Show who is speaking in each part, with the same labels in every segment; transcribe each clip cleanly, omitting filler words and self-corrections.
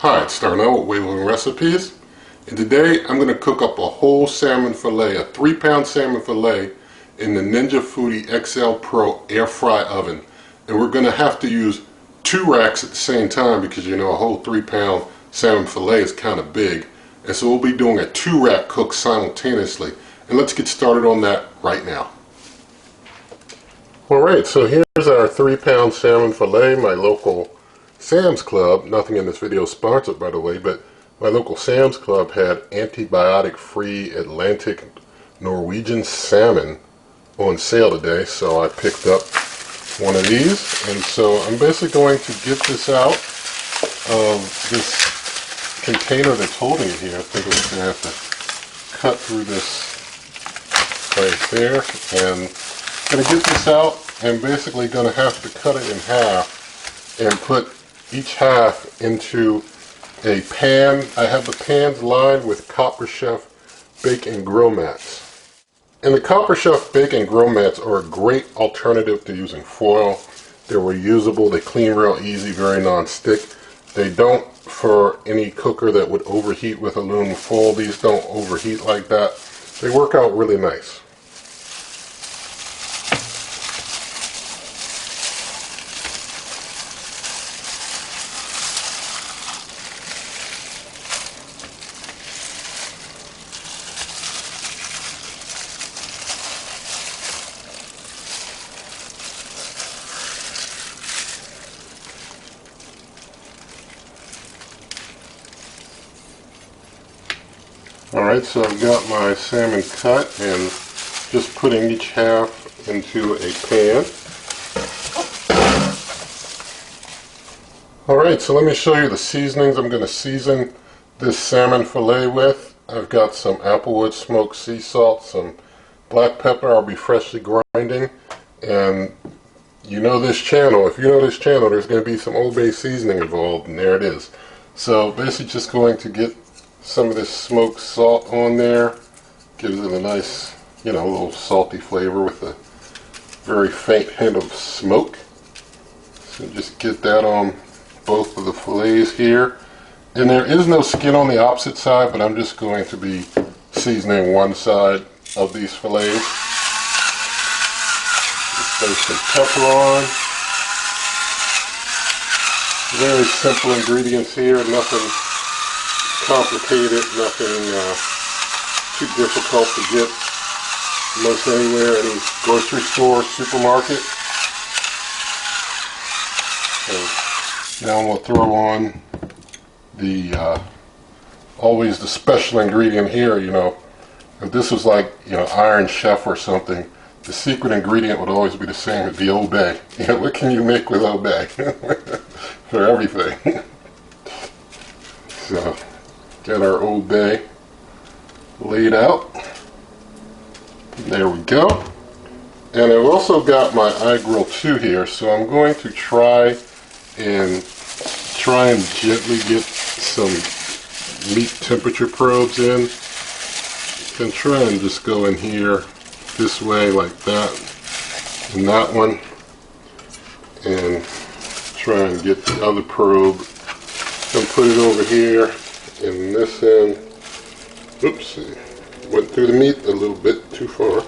Speaker 1: Hi, it's Darnell with Waving Recipes, and today I'm going to cook up a whole salmon fillet, a 3-pound salmon fillet in the Ninja Foodi XL Pro air fry oven. And we're going to have to use 2 racks at the same time because you know a whole 3-pound salmon fillet is kind of big. And so we'll be doing a 2-rack cook simultaneously. And let's get started on that right now. Alright, so here's our 3-pound salmon fillet, my local Sam's Club. Nothing in this video is sponsored, by the way, but my local Sam's Club had antibiotic-free Atlantic Norwegian salmon on sale today, so I picked up one of these. And so I'm basically going to get this out of this container that's holding it here. I think I'm going to have to cut through this right there, and I'm going to get this out and basically going to have to cut it in half and put each half into a pan. I have the pans lined with Copper Chef bake and grill mats. And the Copper Chef bake and grill mats are a great alternative to using foil. They're reusable, they clean real easy, very non-stick. They don't, for any cooker that would overheat with aluminum foil, these don't overheat like that. They work out really nice. Alright, so I've got my salmon cut and just putting each half into a pan. Alright, so let me show you the seasonings I'm going to season this salmon fillet with. I've got some applewood smoked sea salt, some black pepper I'll be freshly grinding, and you know this channel, if you know this channel, there's going to be some Old Bay seasoning involved, and there it is. So basically just going to get some of this smoked salt on there. Gives it a nice, you know, little salty flavor with a very faint hint of smoke. So just get that on both of the fillets here. And there is no skin on the opposite side, but I'm just going to be seasoning one side of these fillets. Just throw some pepper on. Very simple ingredients here, nothing complicated, nothing too difficult to get most anywhere, any grocery store, supermarket. So now we'll throw on the always the special ingredient here. You know, if this was like, you know, Iron Chef or something, the secret ingredient would always be the same. It'd be Old Bay. You know, what can you make with Old Bay? For everything. So got our Old Bay laid out. There we go. And I've also got my iGrill 2 here, so I'm going to try and gently get some meat temperature probes in. You can try and just go in here this way like that, and that one, and try and get the other probe and put it over here in this end. Oops, went through the meat a little bit too far.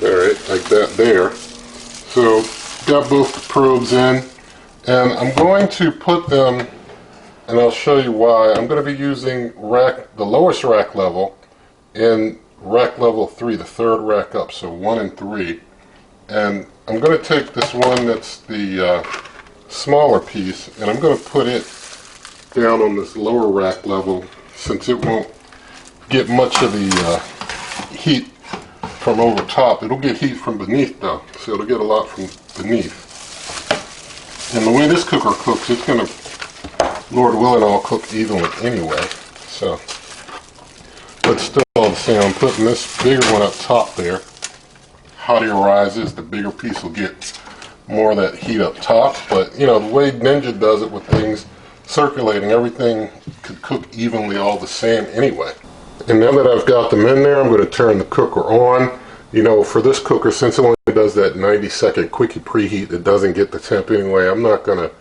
Speaker 1: Alright, like that there. So, got both the probes in, and I'm going to put them, and I'll show you why. I'm going to be using the lowest rack level in rack level 3, the 3rd rack up, so 1 and 3. And I'm going to take this one that's the smaller piece, and I'm going to put it down on this lower rack level, since it won't get much of the heat from over top. It'll get heat from beneath though, so it'll get a lot from beneath. And the way this cooker cooks, it's going to, Lord willing, all cook evenly anyway. So, but still the same, I'm putting this bigger one up top there. Hotter it rises, the bigger piece will get more of that heat up top. But you know, the way Ninja does it with things circulating, everything could cook evenly all the same anyway. And now that I've got them in there, I'm going to turn the cooker on. You know, for this cooker, since it only does that 90-second quickie preheat, it doesn't get the temp anyway. I'm not going to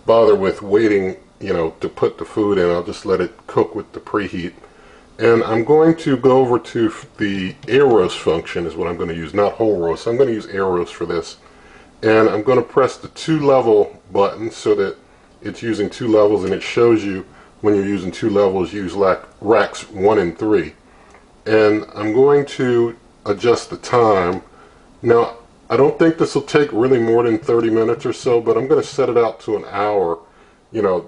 Speaker 1: bother with waiting to put the food in. I'll just let it cook with the preheat. And I'm going to go over to the air roast function is what I'm going to use, not whole roast. I'm going to use air roast for this. And I'm going to press the 2 level button so that it's using 2 levels, and it shows you when you're using 2 levels, use racks 1 and 3. And I'm going to adjust the time. Now, I don't think this will take really more than 30 minutes or so, but I'm going to set it out to an hour,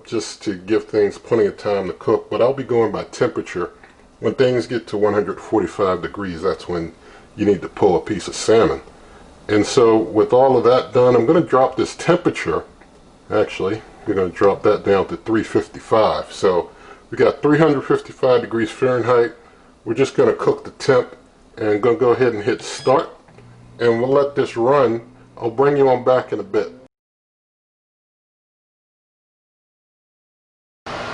Speaker 1: just to give things plenty of time to cook. But I'll be going by temperature. When things get to 145 degrees, that's when you need to pull a piece of salmon. And so with all of that done, I'm going to drop this temperature. Actually, we're going to drop that down to 355. So we got 355 degrees Fahrenheit. We're just going to cook the temp, and going to go ahead and hit start. And we'll let this run. I'll bring you on back in a bit.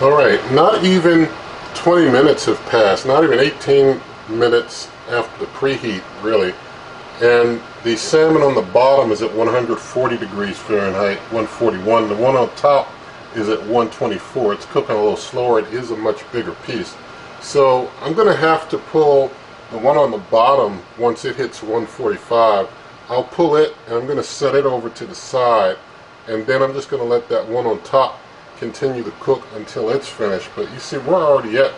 Speaker 1: Alright, not even 20 minutes have passed, not even 18 minutes after the preheat, really. And the salmon on the bottom is at 140 degrees Fahrenheit, 141. The one on top is at 124. It's cooking a little slower. It is a much bigger piece. So I'm going to have to pull the one on the bottom. Once it hits 145, I'll pull it and I'm going to set it over to the side, and then I'm just going to let that one on top continue to cook until it's finished. But you see, we're already at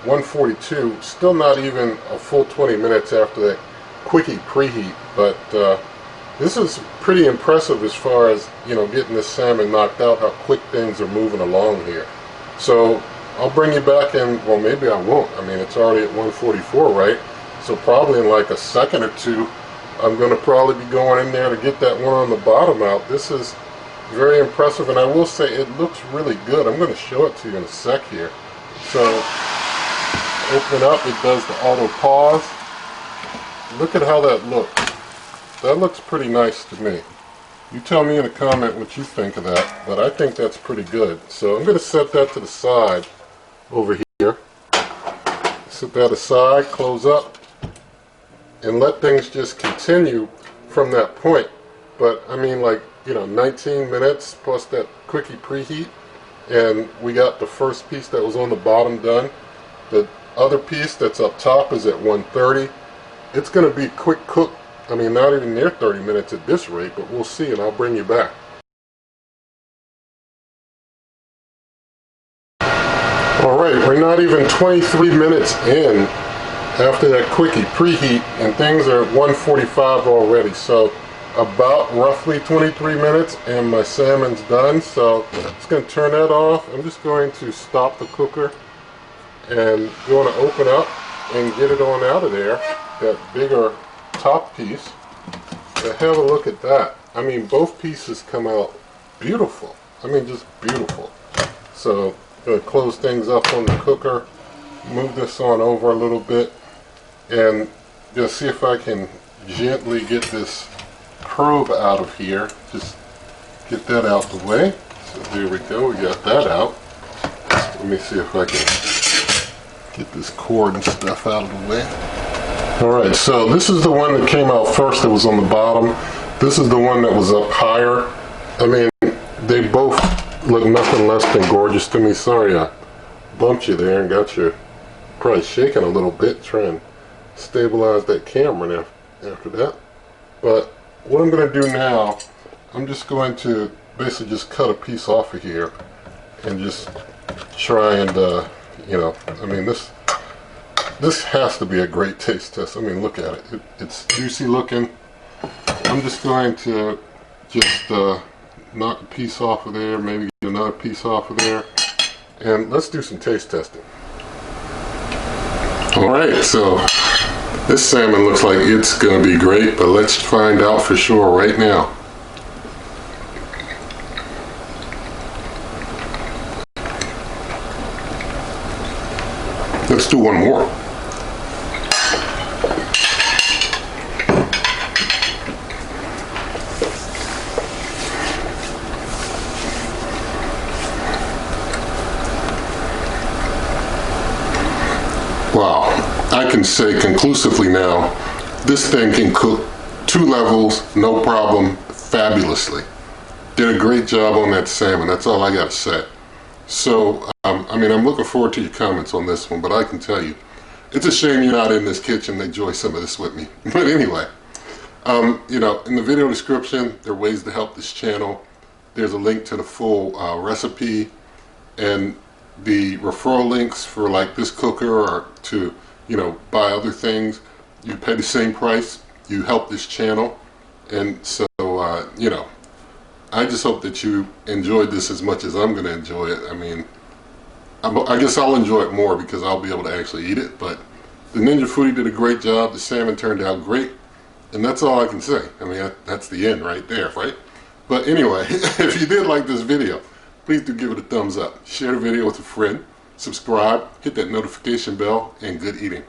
Speaker 1: 142, still not even a full 20 minutes after that quickie preheat. But this is pretty impressive as far as getting this salmon knocked out, how quick things are moving along here. So I'll bring you back in, well, maybe I won't. I mean, it's already at 144, right? So probably in like a second or two, I'm going to probably be going in there to get that one on the bottom out. This is very impressive, and I will say it looks really good. I'm going to show it to you in a sec here. So open up, it does the auto pause. Look at how that looks. That looks pretty nice to me. You tell me in a comment what you think of that, but I think that's pretty good. So I'm going to set that to the side over here. Set that aside, close up, and let things just continue from that point. But I mean, like, 19 minutes plus that quickie preheat, and we got the first piece that was on the bottom done. The other piece that's up top is at 130. It's going to be quick cook. I mean, not even near 30 minutes at this rate, but we'll see, and I'll bring you back. Alright, we're not even 23 minutes in after that quickie preheat, and things are at 145 already. So about roughly 23 minutes and my salmon's done. So I'm just going to turn that off. I'm just going to stop the cooker and going to open up and get it on out of there, that bigger top piece. And have a look at that. I mean, both pieces come out beautiful. I mean, just beautiful. So I'm going to close things up on the cooker, move this on over a little bit, and just see if I can gently get this probe out of here. Just get that out the way. So there we go, we got that out. Let me see if I can get this cord and stuff out of the way. Alright, so this is the one that came out first that was on the bottom. This is the one that was up higher. I mean, they both look nothing less than gorgeous to me. Sorry I bumped you there and got you probably shaking a little bit trying to stabilize that camera after that. But what I'm going to do now, I'm just going to basically just cut a piece off of here and just try and, I mean, this has to be a great taste test. I mean, look at it. It's juicy looking. I'm just going to just knock a piece off of there, maybe get another piece off of there, and let's do some taste testing. Alright, so this salmon looks like it's going to be great, but let's find out for sure right now. Let's do one more. Wow, I can say conclusively now, this thing can cook 2 levels, no problem, fabulously. Did a great job on that salmon, that's all I gotta say. So, I mean, I'm looking forward to your comments on this one, but I can tell you, it's a shame you're not in this kitchen to enjoy some of this with me. But anyway, you know, in the video description, there are ways to help this channel. There's a link to the full recipe and the referral links for like this cooker, or to, you know, buy other things. You pay the same price, you help this channel. And so, you know, I just hope that you enjoyed this as much as I'm going to enjoy it. I mean, I guess I'll enjoy it more because I'll be able to actually eat it. But the Ninja Foodi did a great job. The salmon turned out great. And that's all I can say. I mean, that's the end right there, right? But anyway, if you did like this video, please do give it a thumbs up. Share the video with a friend. Subscribe. Hit that notification bell. And good eating.